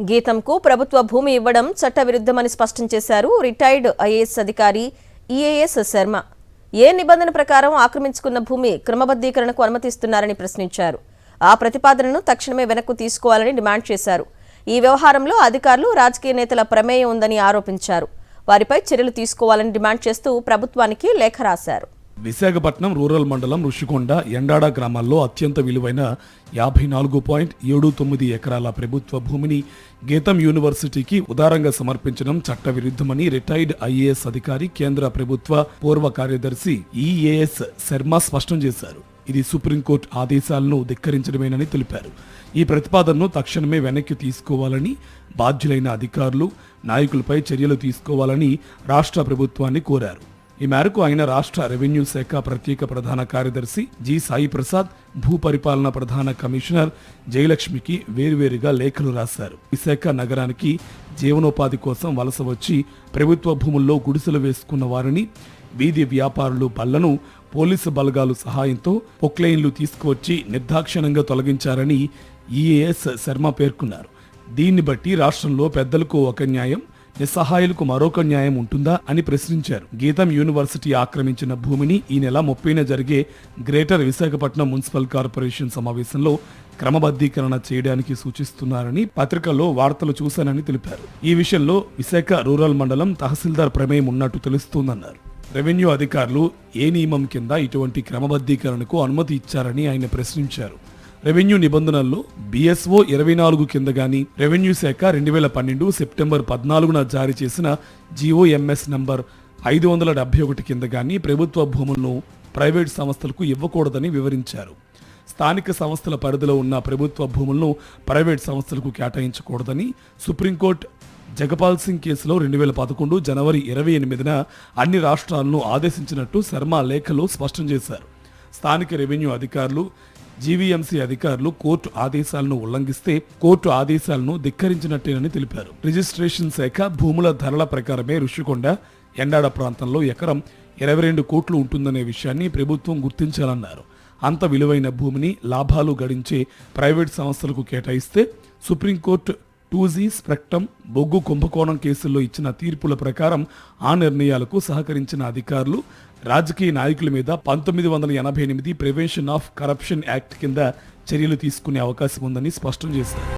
గీతంకు ప్రభుత్వ భూమి ఇవ్వడం చట్టవిరుద్ధమని స్పష్టం చేశారు రిటైర్డ్ ఐఏఎస్ అధికారి ఈఏఎస్ శర్మ. ఏ నిబంధన ప్రకారం ఆక్రమించుకున్న భూమి క్రమబద్ధీకరణకు అనుమతిస్తున్నారని ప్రశ్నించారు. ఆ ప్రతిపాదనను తక్షణమే వెనక్కు తీసుకోవాలని డిమాండ్ చేశారు. ఈ వ్యవహారంలో అధికారులు, రాజకీయ నేతల ప్రమేయం ఉందని ఆరోపించారు. వారిపై చర్యలు తీసుకోవాలని డిమాండ్ చేస్తూ ప్రభుత్వానికి లేఖ రాశారు. విశాఖపట్నం రూరల్ మండలం ఋషికొండ, ఎండాడ గ్రామాల్లో అత్యంత విలువైన 54.79 ఎకరాల ప్రభుత్వ భూమిని గీతం యూనివర్సిటీకి ఉదారంగా సమర్పించడం చట్టవిరుద్ధమని రిటైర్డ్ ఐఏఎస్ అధికారి, కేంద్ర ప్రభుత్వ పూర్వ కార్యదర్శి ఈఏఎస్ శర్మ స్పష్టం చేశారు. ఇది సుప్రీంకోర్టు ఆదేశాలను ధిక్కరించడమేనని తెలిపారు. ఈ ప్రతిపాదనను తక్షణమే వెనక్కి తీసుకోవాలని, బాధ్యులైన అధికారులు, నాయకులపై చర్యలు తీసుకోవాలని రాష్ట్ర ప్రభుత్వాన్ని కోరారు. ఈ మేరకు ఆయన రాష్ట్ర రెవెన్యూ శాఖ ప్రత్యేక ప్రధాన కార్యదర్శి జి సాయి ప్రసాద్, భూ పరిపాలన ప్రధాన కమిషనర్ జయలక్ష్మికి వేరువేరుగా లేఖలు రాశారు. విశాఖ నగరానికి జీవనోపాధి కోసం వలస వచ్చి ప్రభుత్వ భూముల్లో గుడిసెలు వేసుకున్న వారిని, వీధి వ్యాపారులు బళ్లను పోలీసు బలగాలు సహాయంతో పొక్లైన్లు తీసుకువచ్చి నిర్దాక్షిణ్యంగా తొలగించారని ఈఏఎస్ శర్మ పేర్కొన్నారు. దీన్ని బట్టి రాష్ట్రంలో పెద్దలకు ఒక న్యాయం, నిస్సహాయులకు మరొక న్యాయం ఉంటుందా అని ప్రశ్నించారు. గీతం యూనివర్సిటీ ఆక్రమించిన భూమిని ఈ నెల 30న జరిగే గ్రేటర్ విశాఖపట్నం మున్సిపల్ కార్పొరేషన్ సమావేశంలో క్రమబద్ధీకరణ చేయడానికి సూచిస్తున్నారని పత్రికల్లో వార్తలు చూశానని తెలిపారు. ఈ విషయంలో విశాఖ రూరల్ మండలం తహసీల్దార్ ప్రమేయం ఉన్నట్టు తెలుస్తోందన్నారు. రెవెన్యూ అధికారులు ఏ నియమం కింద ఇటువంటి క్రమబద్ధీకరణకు అనుమతి ఇచ్చారని ఆయన ప్రశ్నించారు. రెవెన్యూ నిబంధనల్లో బిఎస్ఓ 24 కింద గాని, రెవెన్యూ శాఖ 2012 సెప్టెంబర్ 14న జారీ చేసిన జిఓఎంఎస్ నంబర్ 571 కింద గాని ప్రభుత్వ భూములను ప్రైవేట్ సంస్థలకు ఇవ్వకూడదని వివరించారు. స్థానిక సంస్థల పరిధిలో ఉన్న ప్రభుత్వ భూములను ప్రైవేట్ సంస్థలకు కేటాయించకూడదని సుప్రీంకోర్టు జగపాల్ సింగ్ కేసులో 2011 జనవరి 28న అన్ని రాష్ట్రాలను ఆదేశించినట్టు శర్మ లేఖలో స్పష్టం చేశారు. స్థానిక రెవెన్యూ అధికారులు, జీవీఎంసీ అధికారులు కోర్టు ఆదేశాలను ఉల్లంఘిస్తే కోర్టు ఆదేశాలను ధిక్కరించినట్టేనని తెలిపారు. రిజిస్ట్రేషన్ శాఖ భూముల ధరల ప్రకారమే ఋషికొండ, ఎండాడ ప్రాంతంలో ఎకరం 22 కోట్లు ఉంటుందనే విషయాన్ని ప్రభుత్వం గుర్తించాలన్నారు. అంత విలువైన భూమిని లాభాలు గడించే ప్రైవేట్ సంస్థలకు కేటాయిస్తే సుప్రీంకోర్టు 2G స్పెక్ట్రమ్, బొగ్గు కుంభకోణం కేసుల్లో ఇచ్చిన తీర్పుల ప్రకారం ఆ నిర్ణయాలకు సహకరించిన అధికారులు, రాజకీయ నాయకుల మీద 1988 ప్రివెన్షన్ ఆఫ్ కరప్షన్ యాక్ట్ కింద చర్యలు తీసుకునే అవకాశం ఉందని స్పష్టం చేశారు.